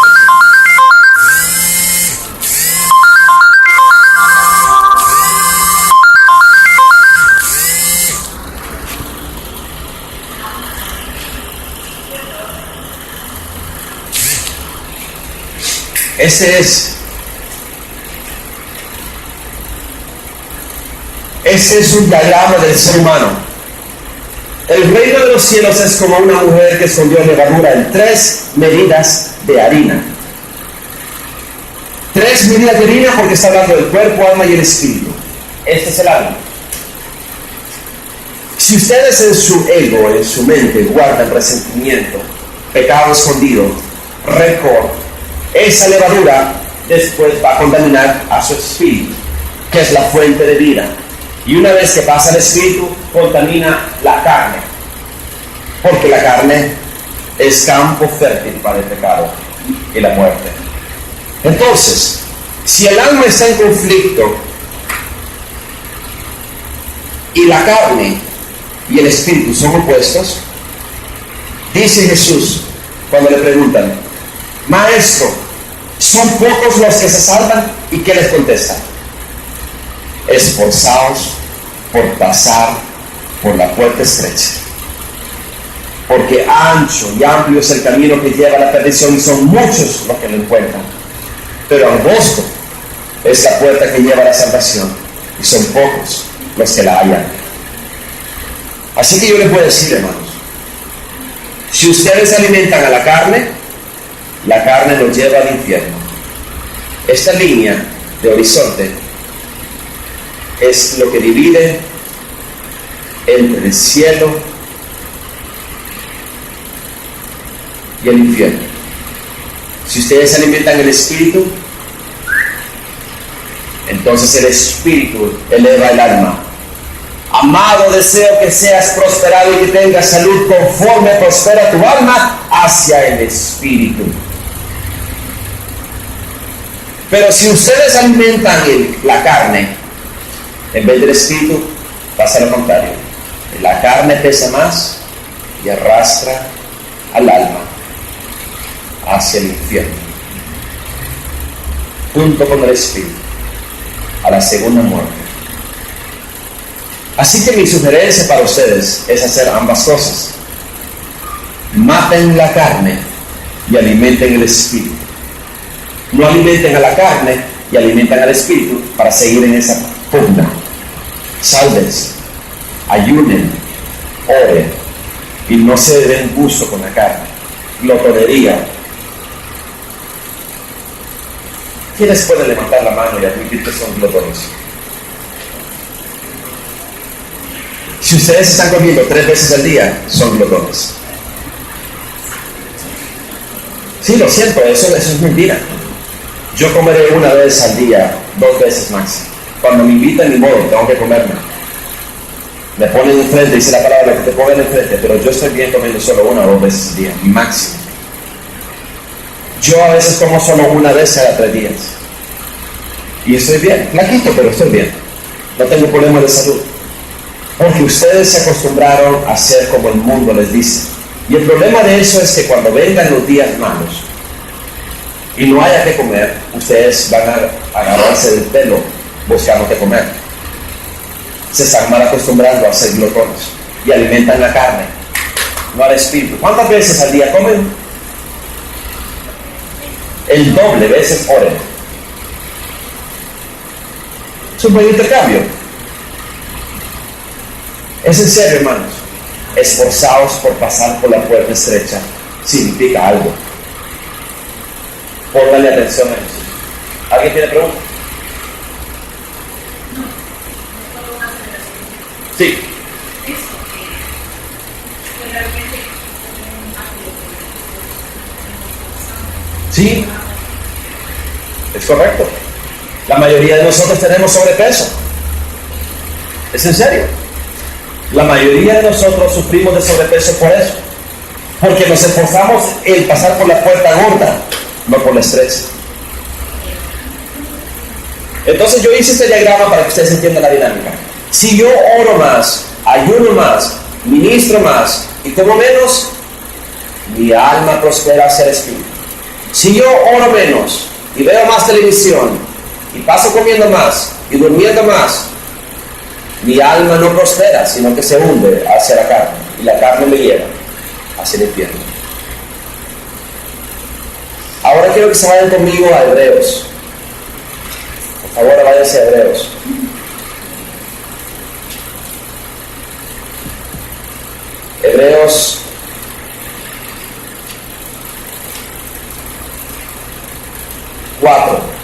Ese es un diagrama del ser humano. El reino de los cielos es como una mujer que escondió levadura en 3 medidas de harina. 3 medidas de harina porque está hablando del cuerpo, alma y el espíritu. Este es el alma. Si ustedes en su ego, en su mente, guardan resentimiento, pecado escondido, rencor, esa levadura después va a contaminar a su espíritu, que es la fuente de vida. Y una vez que pasa el espíritu, contamina la carne, porque la carne es campo fértil para el pecado. y la muerte. Entonces, si el alma está en conflicto y la carne y el espíritu son opuestos, dice Jesús cuando le preguntan: Maestro, ¿son pocos los que se salvan? ¿Y qué les contesta? Esforzaos por pasar por la puerta estrecha, porque ancho y amplio es el camino que lleva a la perdición y son muchos los que lo encuentran, pero angosto es la puerta que lleva a la salvación y son pocos los que la hallan. Así que yo les voy a decir, hermanos, si ustedes alimentan a la carne los lleva al infierno. Esta línea de horizonte es lo que divide entre el cielo y el infierno. Si ustedes alimentan el espíritu, entonces el espíritu eleva el alma. Amado, deseo que seas prosperado y que tengas salud conforme prospera tu alma hacia el espíritu. Pero si ustedes alimentan la carne en vez del espíritu, pasa lo contrario. La carne pesa más y arrastra al alma hacia el infierno, junto con el espíritu, a la segunda muerte. Así que mi sugerencia para ustedes es hacer ambas cosas. Maten la carne y alimenten el espíritu. No alimenten a la carne y alimentan al espíritu para seguir en esa pugna. Sálvense, ayunen, oren y no se den gusto con la carne. Glotonería. ¿Quiénes pueden levantar la mano y admitir que son glotones? Si ustedes están comiendo 3 veces al día, son glotones. Sí, lo siento, eso es mentira. Yo comeré 1 vez al día, 2 veces máximo. Cuando me invitan, ni modo, tengo que comerme. Me ponen enfrente, dice la palabra, que te pongan enfrente, pero yo estoy bien comiendo solo 1 o 2 veces al día, máximo. Yo a veces como solo 1 vez cada 3 días. Y estoy bien, flaquito, pero estoy bien. No tengo problemas de salud. Porque ustedes se acostumbraron a ser como el mundo les dice. Y el problema de eso es que cuando vengan los días malos y no haya que comer, ustedes van a agarrarse del pelo buscando qué comer. Se están mal acostumbrando a ser glotones y alimentan la carne, no al espíritu. ¿Cuántas veces al día comen? El doble veces oren. Es un buen intercambio. Es en serio, hermanos. Esforzaos por pasar por la puerta estrecha significa algo. Pónganle atención a eso. ¿Alguien tiene preguntas? Sí. Sí, es correcto. La mayoría de nosotros tenemos sobrepeso. Es en serio. La mayoría de nosotros sufrimos de sobrepeso por eso. Porque nos esforzamos en pasar por la puerta gorda, no por la estrecha. Entonces yo hice este diagrama para que ustedes entiendan la dinámica. Si yo oro más, ayuno más, ministro más y como menos, mi alma prospera hacia el espíritu. Si yo oro menos y veo más televisión y paso comiendo más y durmiendo más, mi alma no prospera, sino que se hunde hacia la carne y la carne me lleva hacia el infierno. Ahora quiero que se vayan conmigo a Hebreos. Por favor, váyanse a Hebreos. Hebreos 4.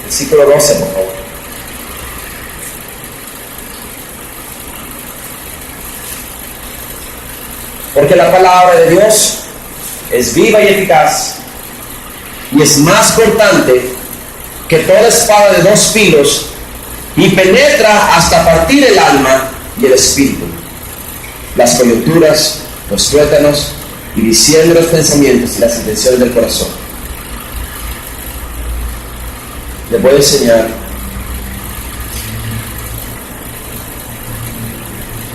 Versículo 12, por favor. Porque la palabra de Dios es viva y eficaz y es más cortante que toda espada de dos filos, y penetra hasta partir el alma y el espíritu, las coyunturas, los tuétanos, y discierne los pensamientos y las intenciones del corazón. Les voy a enseñar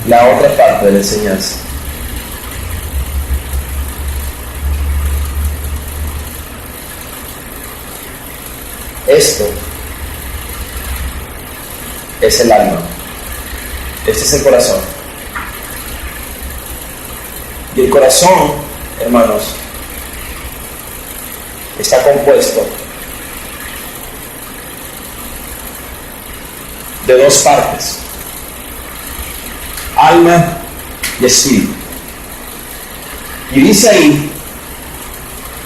la otra parte de la enseñanza. Esto es el alma. Este es el corazón. Y el corazón, hermanos, está compuesto de dos partes: alma y espíritu. Y dice ahí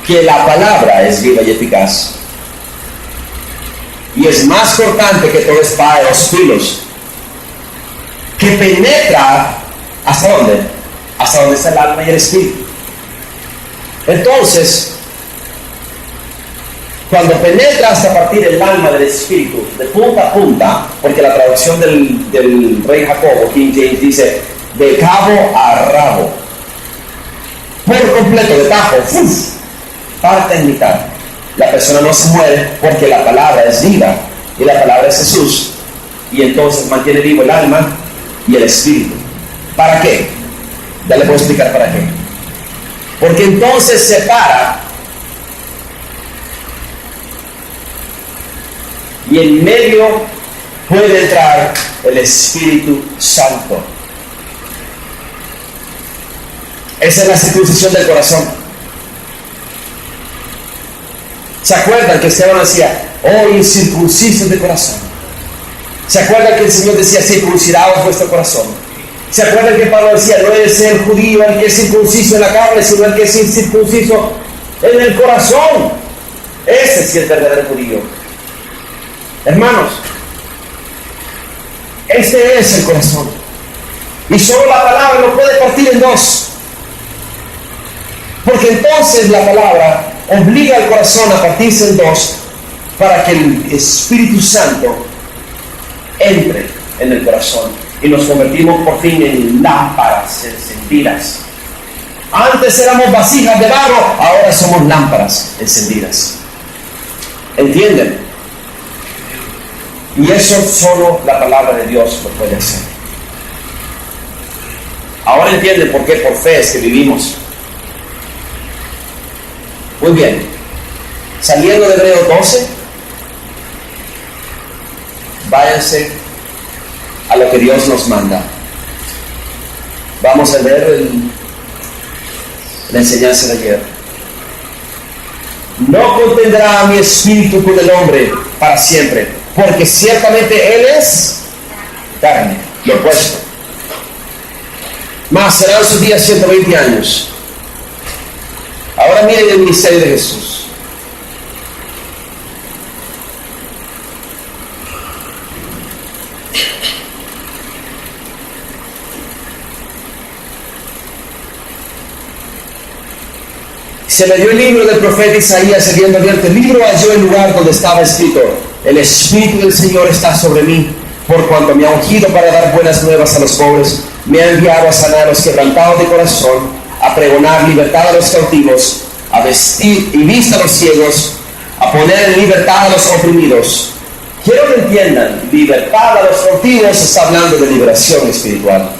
que la palabra es viva y eficaz, y es más cortante que toda espada de dos filos, que penetra ¿hasta dónde? Hasta donde está el alma y el espíritu. Entonces, cuando penetra hasta partir el alma del espíritu, de punta a punta, porque la traducción del rey Jacobo, King James, dice de cabo a rabo, por completo, de tajo, parte en mitad, la persona no se muere, porque la palabra es viva y la palabra es Jesús, y entonces mantiene vivo el alma y el espíritu. ¿Para qué? Ya le puedo explicar para qué. Porque entonces separa, y en medio puede entrar el Espíritu Santo. Esa es la circuncisión del corazón. ¿Se acuerdan que Esteban decía, oh incircuncisos de corazón? ¿Se acuerdan que el Señor decía, circuncidaos vuestro corazón? ¿Se acuerdan que Pablo decía, no es el judío el que es circunciso en la carne, sino el que es incircunciso en el corazón? Ese sí es verdadero judío. Hermanos, este es el corazón. Y solo la palabra lo puede partir en dos. Porque entonces la palabra obliga al corazón a partirse en dos para que el Espíritu Santo entre en el corazón y nos convertimos por fin en lámparas encendidas. Antes éramos vasijas de barro, ahora somos lámparas encendidas. ¿Entienden? Y eso solo la palabra de Dios lo puede hacer. Ahora entienden por qué por fe es que vivimos. Muy bien. Saliendo de Hebreos 12, váyanse a lo que Dios nos manda. Vamos a ver la enseñanza de ayer. No contendrá mi espíritu con el hombre para siempre, porque ciertamente él es carne, lo opuesto. Mas serán sus días 120 años. Ahora miren el ministerio de Jesús. Se le dio el libro del profeta Isaías, habiendo abierto el libro, halló el lugar donde estaba escrito: el Espíritu del Señor está sobre mí, por cuanto me ha ungido para dar buenas nuevas a los pobres, me ha enviado a sanar a los quebrantados de corazón, a pregonar libertad a los cautivos, a vestir y vista a los ciegos, a poner en libertad a los oprimidos. Quiero que entiendan, libertad a los cautivos está hablando de liberación espiritual.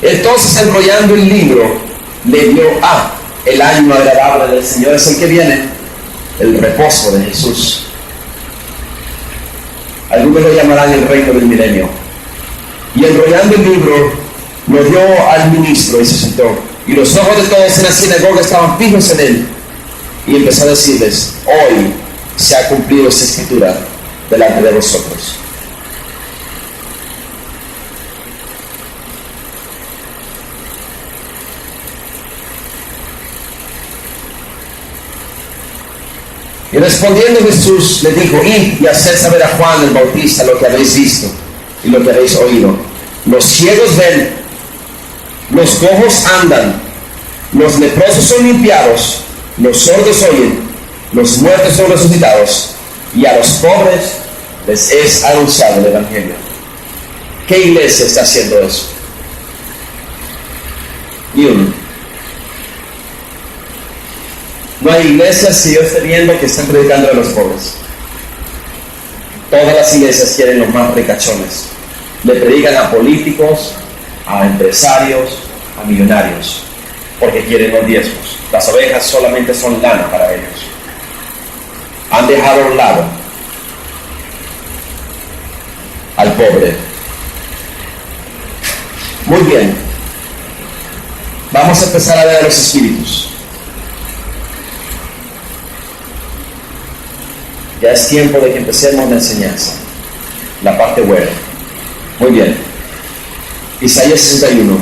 Entonces, enrollando el libro, le dio el año agradable del Señor, es el que viene, el reposo de Jesús. Algunos lo llamarán el reino del milenio. Y enrollando el libro, lo dio al ministro y se sentó. Y los ojos de todos en la sinagoga estaban fijos en él. Y empezó a decirles: hoy se ha cumplido esta escritura delante de vosotros. Y respondiendo Jesús le dijo: id y haced saber a Juan el Bautista lo que habéis visto y lo que habéis oído. Los ciegos ven, los cojos andan, los leprosos son limpiados, los sordos oyen, los muertos son resucitados, y a los pobres les es anunciado el Evangelio. ¿Qué iglesia está haciendo eso? Ni uno. No hay iglesias que yo esté viendo que estén predicando a los pobres. Todas las iglesias quieren los más ricachones. Le predican a políticos, a empresarios, a millonarios, porque quieren los diezmos. Las ovejas solamente son lana para ellos. Han dejado a un lado al pobre. Muy bien. Vamos a empezar a ver a los espíritus. Ya es tiempo de que empecemos la enseñanza, la parte buena. Muy bien. Isaías 61.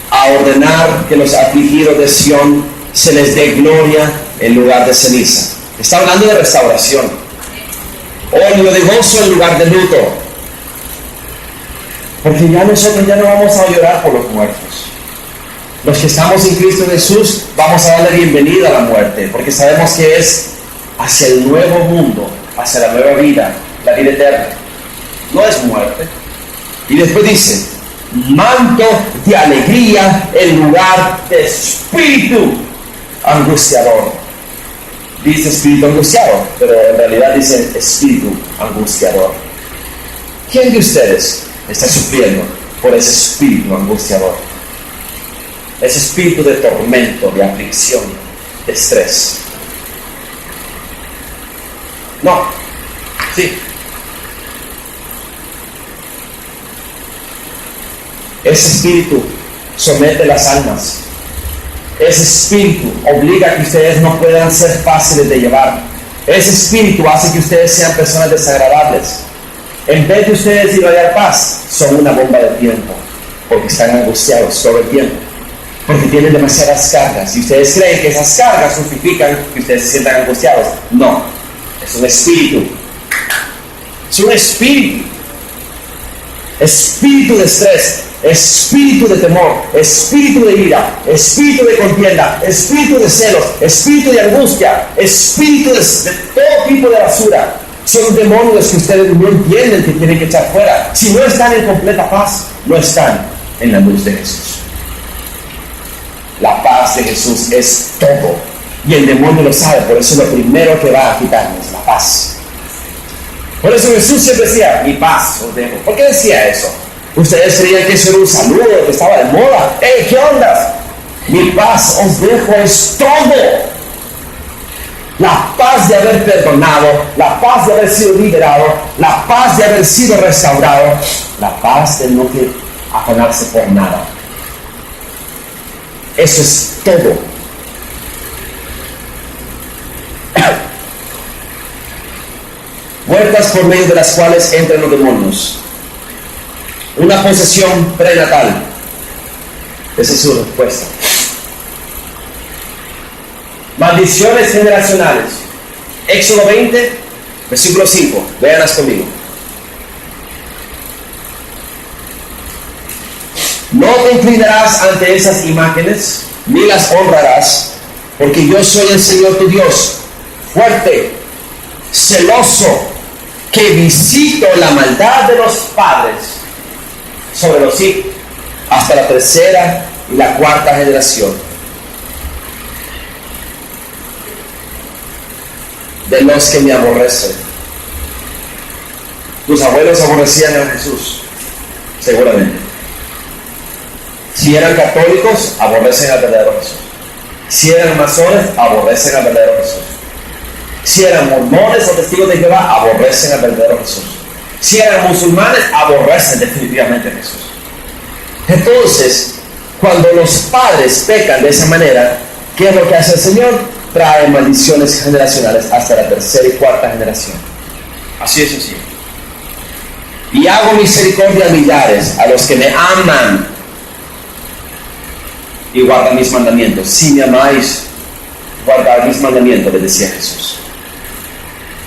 A ordenar que los afligidos de Sión se les dé gloria en lugar de ceniza. Está hablando de restauración. Óleo de gozo en lugar de luto. Porque ya nosotros ya no vamos a llorar por los muertos. Los que estamos en Cristo Jesús vamos a darle bienvenida a la muerte, porque sabemos que es hacia el nuevo mundo, hacia la nueva vida, la vida eterna. No es muerte. Y después dice, manto de alegría en lugar de espíritu angustiador. Dice espíritu angustiado, pero en realidad dice espíritu angustiador. ¿Quién de ustedes está sufriendo por ese espíritu angustiador? Ese espíritu de tormento, de aflicción, de estrés. No. Sí. Ese espíritu somete las almas. Ese espíritu obliga a que ustedes no puedan ser fáciles de llevar. Ese espíritu hace que ustedes sean personas desagradables. En vez de ustedes ir a hallar paz, son una bomba de tiempo, porque están angustiados todo el tiempo, porque tienen demasiadas cargas. Y ustedes creen que esas cargas justifican que ustedes se sientan angustiados. No, es un espíritu. Es un espíritu. Espíritu de estrés, espíritu de temor, espíritu de ira, espíritu de contienda, espíritu de celos, espíritu de angustia, espíritu de todo tipo de basura. Son demonios que ustedes no entienden que tienen que echar fuera. Si no están en completa paz, no están en la luz de Jesús. La paz de Jesús es todo. Y el demonio lo sabe, por eso lo primero que va a quitarnos es la paz. Por eso Jesús siempre decía, mi paz os dejo. ¿Por qué decía eso? Ustedes creían que eso era un saludo, que estaba de moda. ¡Hey, qué onda! Mi paz os dejo es todo. La paz de haber perdonado, la paz de haber sido liberado, la paz de haber sido restaurado, la paz de no afanarse por nada. Eso es todo. Puertas por medio de las cuales entran los demonios. Una posesión prenatal. Esa es su respuesta. Maldiciones generacionales. Éxodo 20, versículo 5. Véanlas conmigo. No te inclinarás ante esas imágenes, ni las honrarás, porque yo soy el Señor tu Dios, fuerte, celoso, que visito la maldad de los padres sobre los hijos hasta la tercera y la cuarta generación de los que me aborrecen. Tus abuelos aborrecían a Jesús, seguramente. Si eran católicos, aborrecen al verdadero Jesús. Si eran masones, aborrecen al verdadero Jesús. Si eran mormones o testigos de Jehová, aborrecen al verdadero Jesús. Si eran musulmanes, aborrecen definitivamente a Jesús. Entonces, cuando los padres pecan de esa manera, ¿qué es lo que hace el Señor? Trae maldiciones generacionales hasta la tercera y cuarta generación. Así es así. Y hago misericordia a millares, a los que me aman y guardan mis mandamientos. Si me amáis, guardad mis mandamientos, les decía Jesús.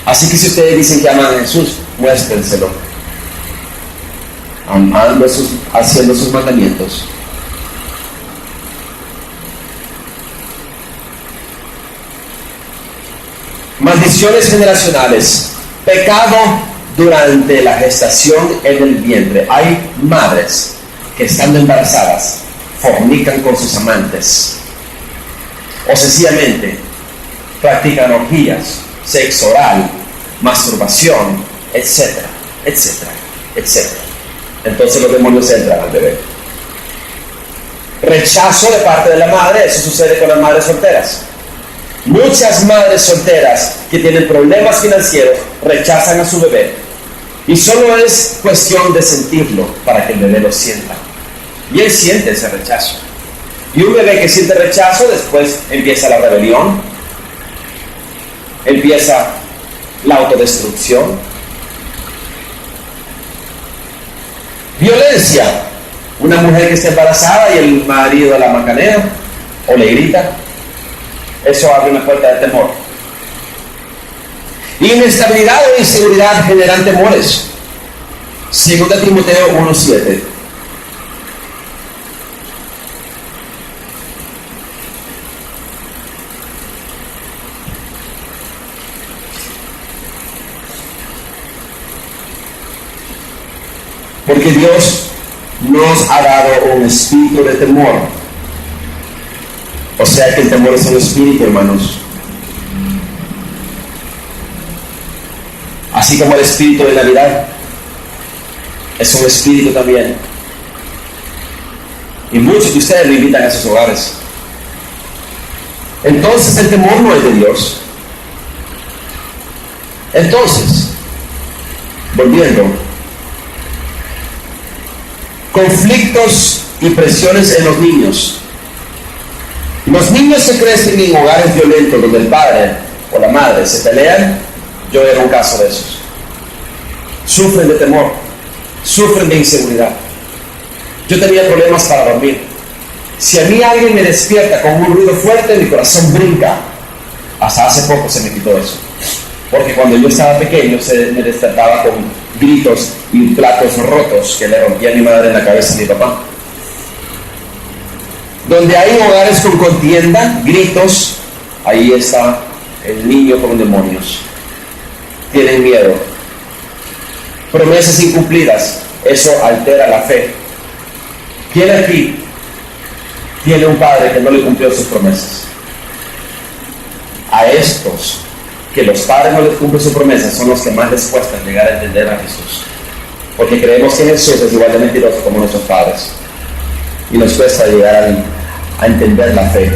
Así que si ustedes dicen que aman a Jesús, muéstrenselo. Haciendo sus mandamientos. Maldiciones generacionales. Pecado durante la gestación en el vientre. Hay madres que estando embarazadas fornican con sus amantes. O sencillamente practican orgías, sexo oral, masturbación, etcétera, etcétera, etcétera. Entonces los demonios entran al bebé. Rechazo de parte de la madre. Eso sucede con las madres solteras. Muchas madres solteras que tienen problemas financieros rechazan a su bebé, y solo es cuestión de sentirlo para que el bebé lo sienta, y él siente ese rechazo. Y un bebé que siente rechazo, después empieza la rebelión, empieza la autodestrucción. Violencia. Una mujer que está embarazada y el marido la macanea o le grita. Eso abre una puerta de temor. Inestabilidad o inseguridad generan temores. 2 Timoteo 1:7. Porque Dios nos ha dado un espíritu de temor. O sea que el temor es un espíritu, hermanos. Así como el espíritu de Navidad es un espíritu también. Y muchos de ustedes lo invitan a sus hogares. Entonces el temor no es de Dios. Entonces, volviendo, conflictos y presiones en los niños. Los niños que crecen en hogares violentos donde el padre o la madre se pelean, yo era un caso de esos. Sufren de temor, sufren de inseguridad. Yo tenía problemas para dormir. Si a mí alguien me despierta con un ruido fuerte, mi corazón brinca. Hasta hace poco se me quitó eso. Porque cuando yo estaba pequeño me despertaba con gritos y platos rotos que le rompía a mi madre en la cabeza a mi papá. Donde hay hogares con contienda, gritos, ahí está el niño con demonios. Tienen miedo. Promesas incumplidas, eso altera la fe. ¿Quién aquí tiene un padre que no le cumplió sus promesas? A estos que los padres no les cumplen sus promesas son los que más les cuesta llegar a entender a Jesús, porque creemos que Jesús es igual de mentiroso como nuestros padres y nos cuesta llegar a entender la fe.